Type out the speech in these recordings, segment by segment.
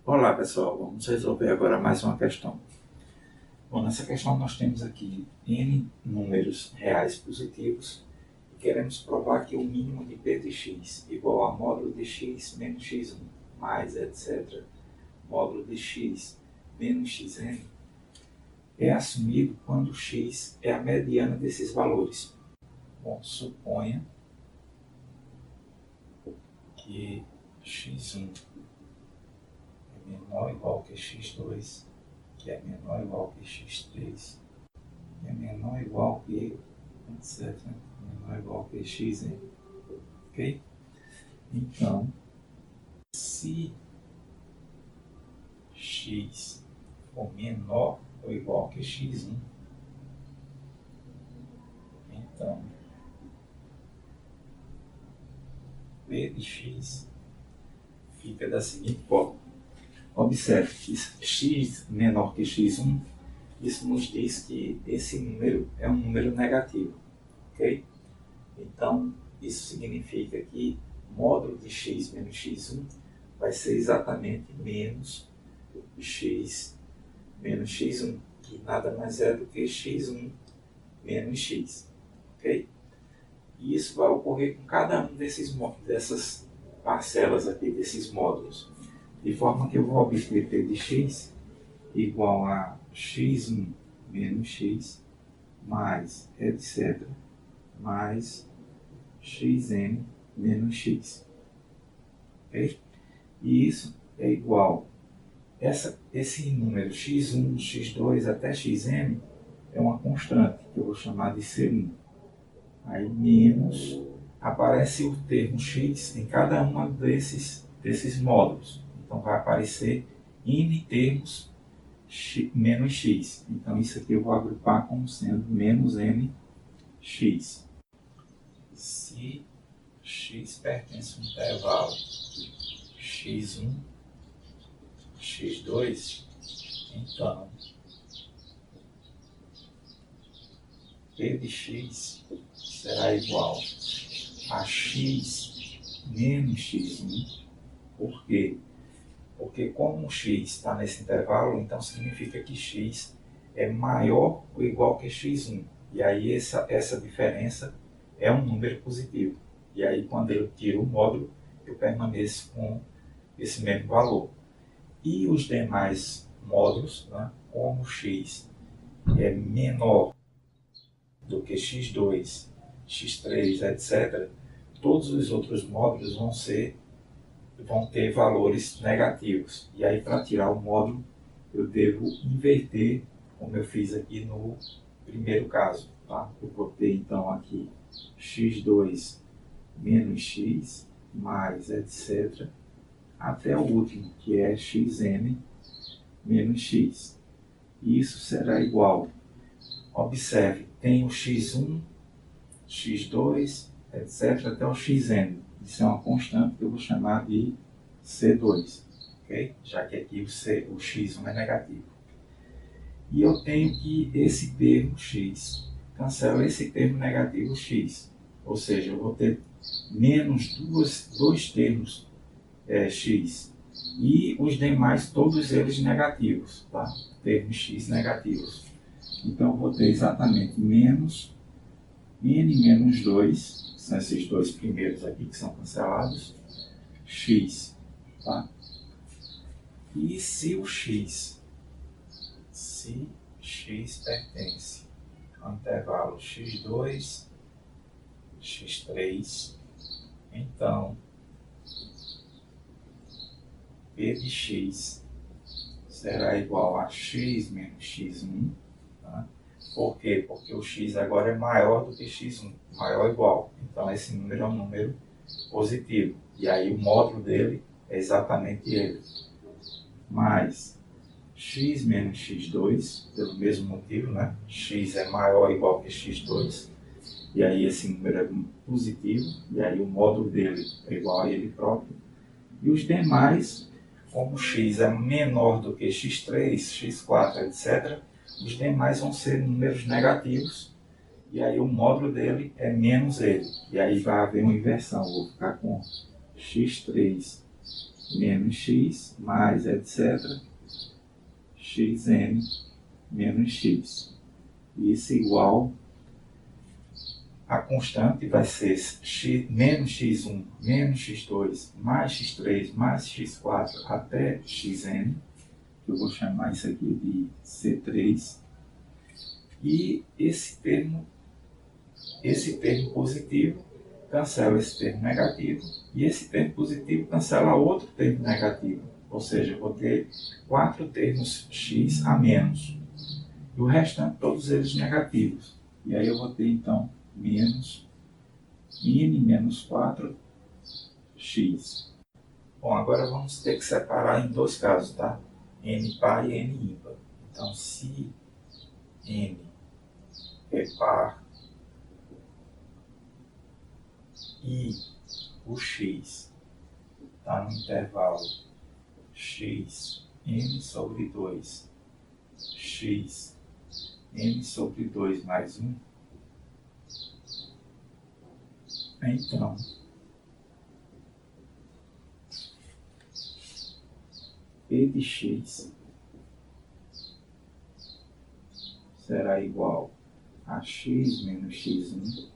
Olá pessoal, vamos resolver agora mais uma questão. Bom, nessa questão nós temos aqui n números reais positivos e queremos provar que o mínimo de p de x igual a módulo de x menos x1 mais etc. módulo de x menos xn é assumido quando x é a mediana desses valores. Bom, suponha que x1 é menor ou igual que x2, que é menor ou igual que x3, que é menor ou igual que, etc., menor ou igual que xn, ok? Então, se x for menor ou igual que x1, então p de x fica da seguinte forma. Observe que x menor que x1, isso nos diz que esse número é um número negativo, ok? Então, isso significa que módulo de x menos x1 vai ser exatamente menos x menos x1, que nada mais é do que x1 menos x, ok? E isso vai ocorrer com cada um dessas parcelas aqui, desses módulos, de forma que eu vou obter p de x igual a x1 menos x mais etc. mais xn menos x, ok? E isso é igual, esse número x1, x2 até xn é uma constante, que eu vou chamar de C1. Aí menos, aparece o termo x em cada um desses módulos. Então vai aparecer n termos menos x. Então isso aqui eu vou agrupar como sendo menos nx. Se x pertence a um intervalo x1, x2, então p de x será igual a x menos x1. Por quê? Porque como x está nesse intervalo, então significa que x é maior ou igual que x1. E aí essa diferença é um número positivo. E aí quando eu tiro o módulo, eu permaneço com esse mesmo valor. E os demais módulos, né, como x é menor do que x2, x3, etc., todos os outros módulos vão ter valores negativos. E aí, para tirar o módulo, eu devo inverter, como eu fiz aqui no primeiro caso. Tá? Eu botei então aqui x2 menos x mais etc. até o último, que é xn menos x. E isso será igual. Observe, tem o x1, x2, etc. até o xn. Isso é uma constante que eu vou chamar de C2, ok? Já que aqui o x1 é negativo. E eu tenho que esse termo x cancela esse termo negativo x. Ou seja, eu vou ter menos dois termos x. E os demais, todos eles negativos, tá? Termos x negativos. Então eu vou ter exatamente menos n menos 2, são esses dois primeiros aqui que são cancelados, x, tá? E se x pertence ao intervalo x2, x3, então p de x será igual a x menos x1, tá? Por quê? Porque o x agora é maior do que x1, maior ou igual. Então esse número é um número positivo. E aí o módulo dele é exatamente ele. Mais x menos x2, pelo mesmo motivo, né? X é maior ou igual que x2. E aí esse número é positivo. E aí o módulo dele é igual a ele próprio. E os demais, como x é menor do que x3, x4, etc., os demais vão ser números negativos, e aí o módulo dele é menos ele. E aí vai haver uma inversão, vou ficar com x3 menos x, mais etc. xn menos x. Isso é igual a constante vai ser x, menos x1, menos x2, mais x3, mais x4 até xn, que eu vou chamar isso aqui de C3. E esse termo positivo cancela esse termo negativo, e esse termo positivo cancela outro termo negativo. Ou seja, eu vou ter 4 termos x a menos. E o restante, todos eles negativos. E aí eu vou ter, então, menos n menos 4x. Bom, agora vamos ter que separar em dois casos, tá? N par e N ímpar. Então, se N é par e o x está no intervalo x, n sobre 2, x, n sobre 2 mais 1, então, P de x será igual a x menos x1,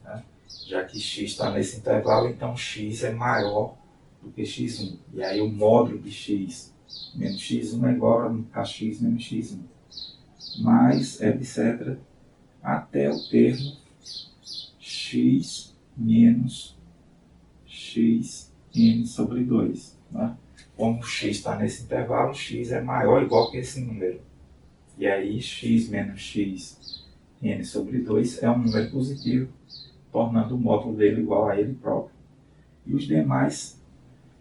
tá? Já que x está nesse intervalo, então x é maior do que x1. E aí o módulo de x menos x1 é igual a x menos x1. Mais, etc., até o termo x menos xn sobre 2. Né? Como o x está nesse intervalo, x é maior ou igual que esse número. E aí x menos xn sobre 2 é um número positivo, tornando o módulo dele igual a ele próprio. E os demais,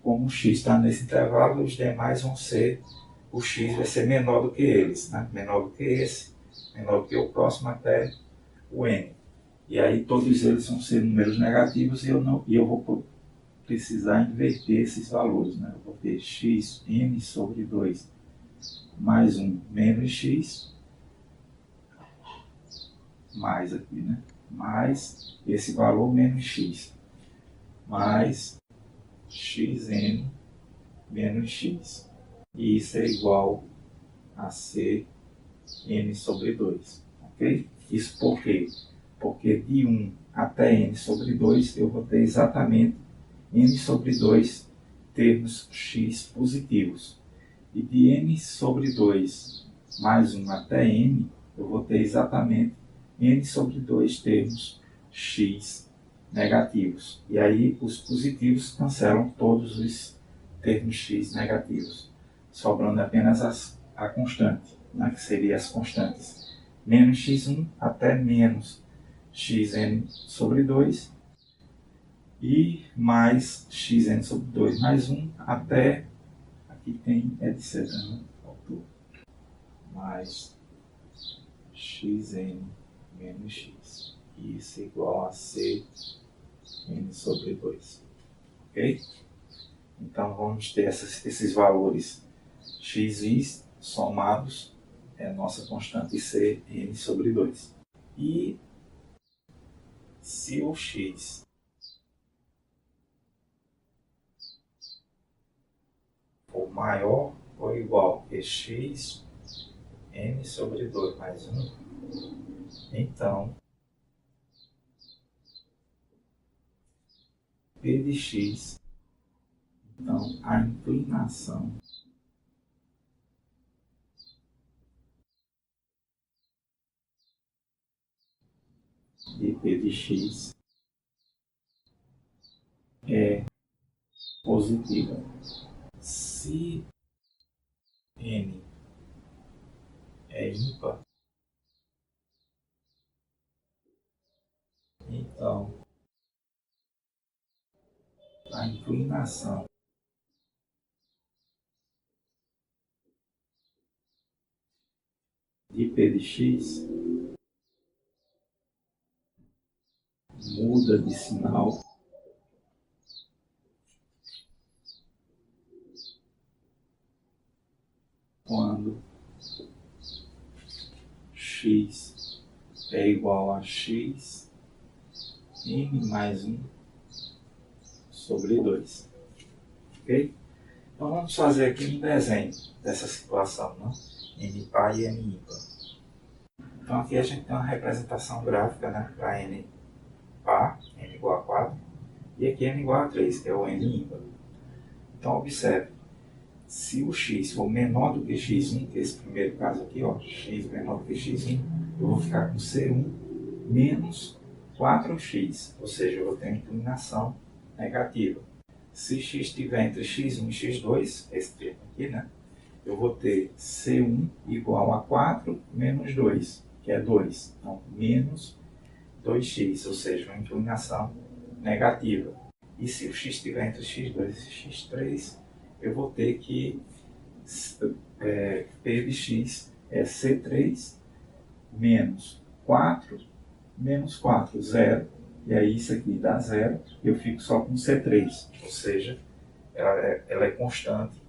como o x está nesse intervalo, os demais vão ser, o x vai ser menor do que eles, né? Menor do que esse, menor do que o próximo até o n. E aí todos eles vão ser números negativos e eu vou precisar inverter esses valores, né? Eu vou ter x n sobre 2 mais 1 menos x, mais aqui, né? Mais esse valor menos x, mais xn menos x. E isso é igual a c n sobre 2, ok? Isso por quê? Porque de 1 até n sobre 2 eu vou ter exatamente n sobre 2 termos x positivos. E de n sobre 2 mais 1 até n, eu vou ter exatamente n sobre 2 termos x negativos. E aí os positivos cancelam todos os termos x negativos, sobrando apenas a constante, né, que seria as constantes menos x1 até menos xn sobre 2 e mais xn sobre 2 mais 1 até, aqui tem etc, né? Faltou, mais xn menos x. Isso é igual a c n sobre 2. Ok? Então vamos ter esses valores x e somados, é a nossa constante c n sobre 2. E se o x for maior ou igual que x n sobre 2 mais 1, então P de x, então a inclinação de P de x é positiva. Se n é ímpar, então a inclinação de P de x muda de sinal quando x é igual a x n mais 1 sobre 2. ok? Então vamos fazer aqui um desenho dessa situação, né? N par e N ímpar. Então aqui a gente tem uma representação gráfica, né, para N par, N igual a 4, e aqui N igual a 3, que é o N ímpar. Então observe, se o x for menor do que x1, que é esse primeiro caso aqui, ó, x menor do que x1, eu vou ficar com C1 menos 4x, ou seja, eu vou ter uma inclinação negativa. Se x estiver entre x1 e x2, esse termo aqui, né, eu vou ter C1 igual a 4 menos 2, que é 2. Então, menos 2x, ou seja, uma inclinação negativa. E se o x estiver entre x2 e x3, eu vou ter que P de x é C3 menos 4 menos 4, 0. E aí isso aqui dá 0, e eu fico só com C3. Ou seja, ela é constante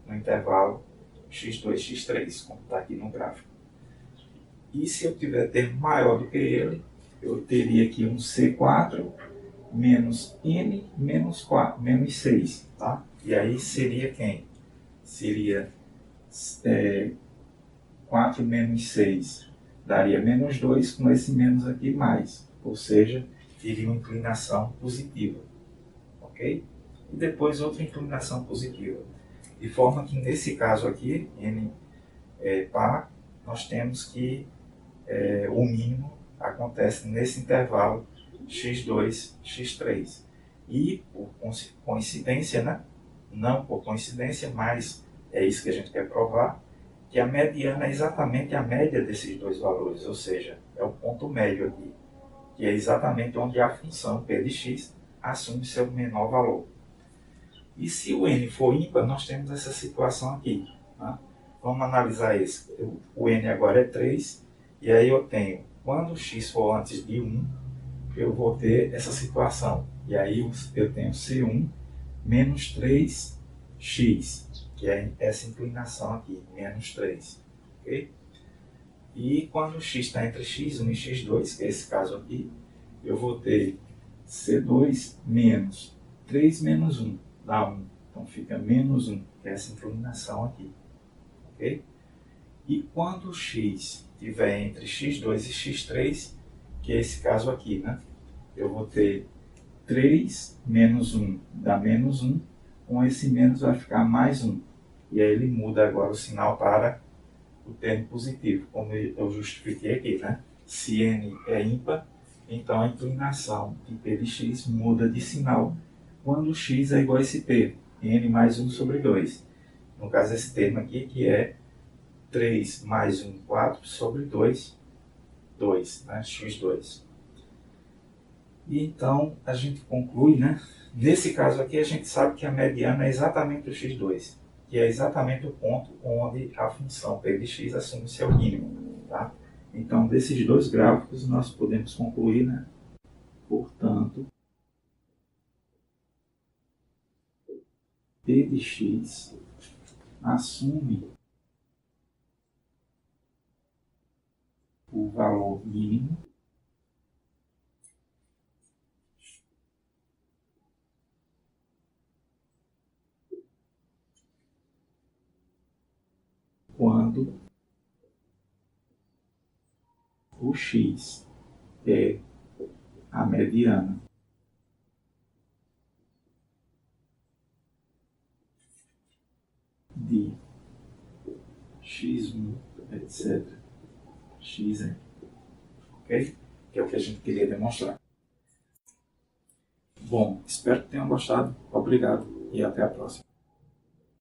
no intervalo x2, x3, como está aqui no gráfico. E se eu tiver termo maior do que ele, eu teria aqui um C4 menos N menos 4, menos 6. Tá? E aí seria quem? Seria 4 menos 6 daria menos 2, com esse menos aqui mais. Ou seja, teria uma inclinação positiva. Ok? E depois outra inclinação positiva. De forma que nesse caso aqui, N par, nós temos que o mínimo acontece nesse intervalo x2, x3. E por coincidência, né? Não por coincidência, mas é isso que a gente quer provar, que a mediana é exatamente a média desses dois valores, ou seja, é o ponto médio aqui, que é exatamente onde a função p de x assume seu menor valor. E se o n for ímpar, nós temos essa situação aqui. Tá? Vamos analisar esse. O n agora é 3, e aí eu tenho, quando x for antes de 1, eu vou ter essa situação. E aí eu tenho C1 menos 3x, que é essa inclinação aqui, menos 3. Okay? E quando x está entre x1 e x2, que é esse caso aqui, eu vou ter C2 menos 3 menos 1, dá 1. Então fica menos 1, que é essa inclinação aqui. Okay? E quando x estiver entre x2 e x3, que é esse caso aqui, né? Eu vou ter 3 menos 1 dá menos 1, com esse menos vai ficar mais 1. E aí ele muda agora o sinal para o termo positivo, como eu justifiquei aqui, né? Se n é ímpar, então a inclinação de P de x muda de sinal quando x é igual a esse termo, n mais 1 sobre 2. No caso, esse termo aqui, que é 3 mais 1, 4 sobre 2, 2, né? x2. E então a gente conclui, né? Nesse caso aqui, a gente sabe que a mediana é exatamente o x2, que é exatamente o ponto onde a função p de x assume seu mínimo. Tá? Então, desses dois gráficos, nós podemos concluir, né? Portanto, p de x assume o valor mínimo quando o x é a mediana de x1, etc. Xn, ok? Que é o que a gente queria demonstrar. Bom, espero que tenham gostado. Obrigado e até a próxima.